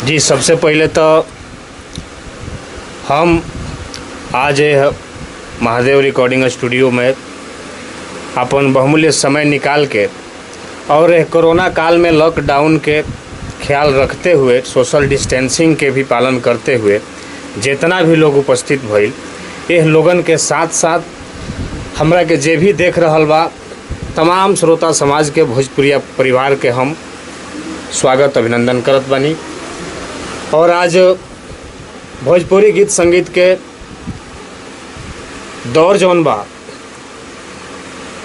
जी, सबसे पहले तो हम आज महादेव रिकॉर्डिंग स्टूडियो में अपन बहुमूल्य समय निकाल के और कोरोना काल में लॉकडाउन के ख्याल रखते हुए सोशल डिस्टेंसिंग के भी पालन करते हुए जितना भी लोग उपस्थित भइल, यह लोगन के साथ साथ हमरा के जे भी देख रहल बा तमाम श्रोता समाज के भोजपुरिया परिवार के हम स्वागत अभिनंदन करत बानी। और आज भोजपुरी गीत संगीत के दौर जौन बा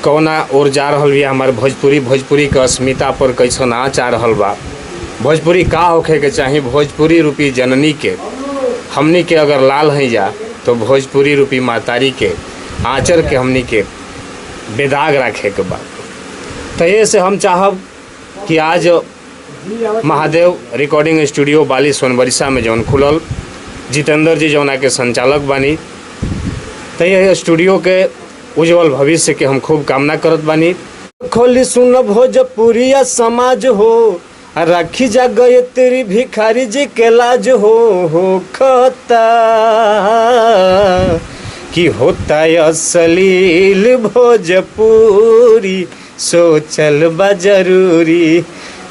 कौना ओर जा रहल बिया, हमारे भोजपुरी के अस्मिता पर कैसन आँच आ रहल बा, भोजपुरी का होखे के चाही, भोजपुरी रूपी जननी के हमनी के अगर लाल हैं जा तो भोजपुरी रूपी मातारी के आँचर के हमनी के बेदाग रखे के बाद। तो ये से हम चाहब कि आज महादेव रिकॉर्डिंग स्टूडियो बाली सोनबरसा में जौन खुलल, जितेंद्र जी जौना के संचालक बानी, तो यह स्टूडियो के उज्जवल भविष्य के हम खूब कामना करत बानी। खोली सुन भोजपुरिया समाज हो, राखी जा गए तेरी भिखारी जी के लाज हो खता कि होता असलील भोजपुरी सोचल बा जरूरी,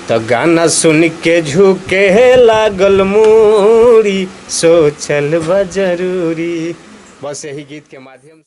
तो गाना सुन के झुके लागल मूरी सोचल बा जरूरी। बस यही गीत के माध्यम